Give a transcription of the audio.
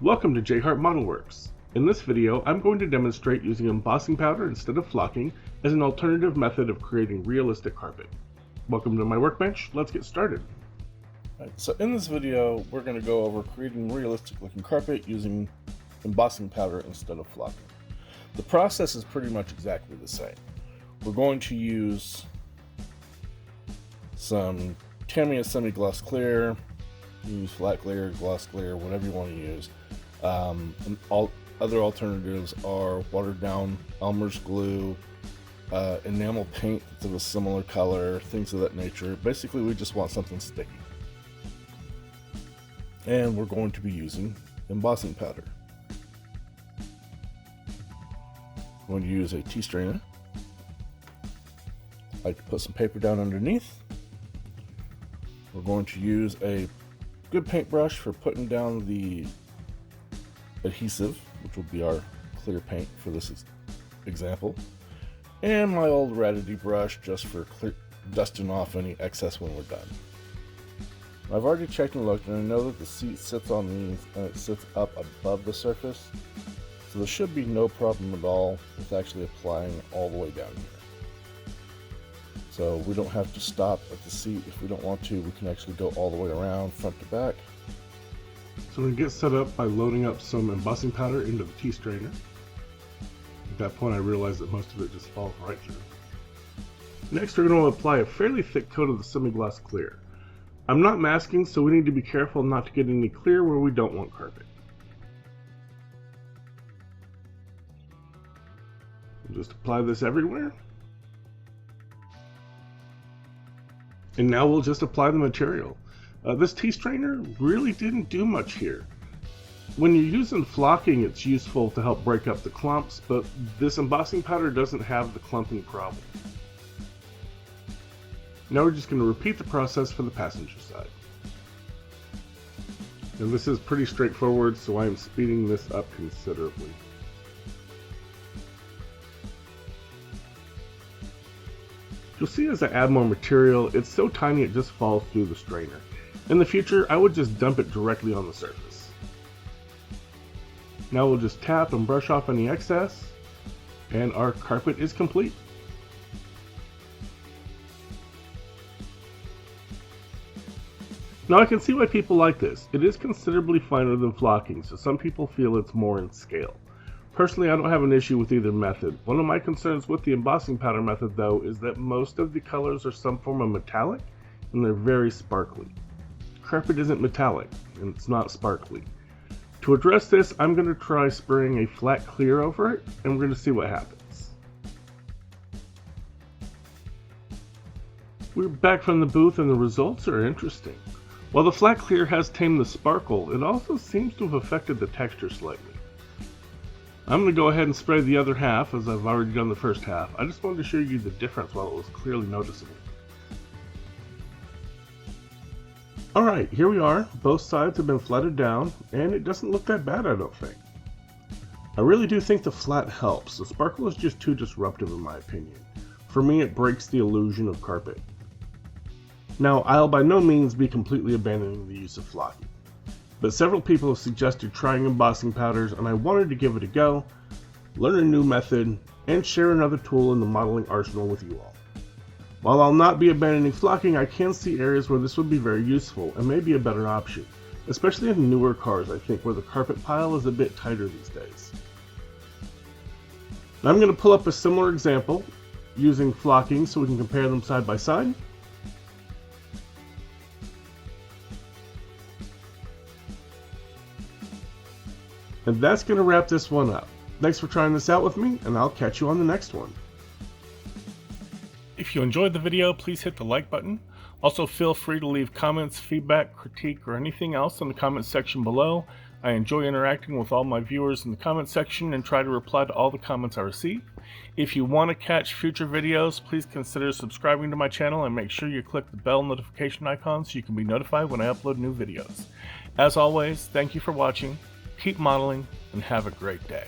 Welcome to JHart Modelworks. In this video, I'm going to demonstrate using embossing powder instead of flocking as an alternative method of creating realistic carpet. Welcome to my workbench. Let's get started. So in this video, we're going to go over creating realistic looking carpet using embossing powder instead of flocking. The process is pretty much exactly the same. We're going to use some Tamiya semi-gloss clear, use flat clear, gloss clear, whatever you want to use. And all other alternatives are watered down Elmer's glue, enamel paint that's of a similar color, things of that nature. Basically, we just want something sticky. And we're going to be using embossing powder. I'm going to use a tea strainer. I like to put some paper down underneath. We're going to use a good paintbrush for putting down the adhesive, which will be our clear paint for this example, and my old Radity brush just for dusting off any excess when we're done. I've already checked and looked, and I know that the seat sits on these and it sits up above the surface, so there should be no problem at all with actually applying all the way down here. So we don't have to stop at the seat. If we don't want to, we can actually go all the way around front to back. So we're going to get set up by loading up some embossing powder into the tea strainer. At that point I realized that most of it just falls right through. Next we're going to apply a fairly thick coat of the semi-gloss clear. I'm not masking, so we need to be careful not to get any clear where we don't want carpet. We'll just apply this everywhere. And now we'll just apply the material. This tea strainer really didn't do much here. When you're using flocking, it's useful to help break up the clumps, but this embossing powder doesn't have the clumping problem. Now we're just going to repeat the process for the passenger side. And this is pretty straightforward, so I am speeding this up considerably. You'll see as I add more material, it's so tiny it just falls through the strainer. In the future, I would just dump it directly on the surface. Now we'll just tap and brush off any excess, and our carpet is complete. Now I can see why people like this. It is considerably finer than flocking, so some people feel it's more in scale. Personally, I don't have an issue with either method. One of my concerns with the embossing powder method, though, is that most of the colors are some form of metallic, and they're very sparkly. Carpet isn't metallic, and it's not sparkly. To address this, I'm going to try spraying a flat clear over it, and we're going to see what happens. We're back from the booth, and the results are interesting. While the flat clear has tamed the sparkle, it also seems to have affected the texture slightly. I'm going to go ahead and spray the other half, as I've already done the first half. I just wanted to show you the difference while it was clearly noticeable. Alright, here we are. Both sides have been flatted down, and it doesn't look that bad, I don't think. I really do think the flat helps. The sparkle is just too disruptive in my opinion. For me, it breaks the illusion of carpet. Now, I'll by no means be completely abandoning the use of flocking, but several people have suggested trying embossing powders, and I wanted to give it a go, learn a new method, and share another tool in the modeling arsenal with you all. While I'll not be abandoning flocking, I can see areas where this would be very useful and may be a better option, especially in newer cars, I think, where the carpet pile is a bit tighter these days. Now I'm going to pull up a similar example using flocking so we can compare them side by side. And that's going to wrap this one up. Thanks for trying this out with me, and I'll catch you on the next one. If you enjoyed the video, please hit the like button. Also feel free to leave comments, feedback, critique, or anything else in the comment section below. I enjoy interacting with all my viewers in the comment section and try to reply to all the comments I receive. If you want to catch future videos, please consider subscribing to my channel and make sure you click the bell notification icon so you can be notified when I upload new videos. As always, thank you for watching. Keep modeling, and have a great day.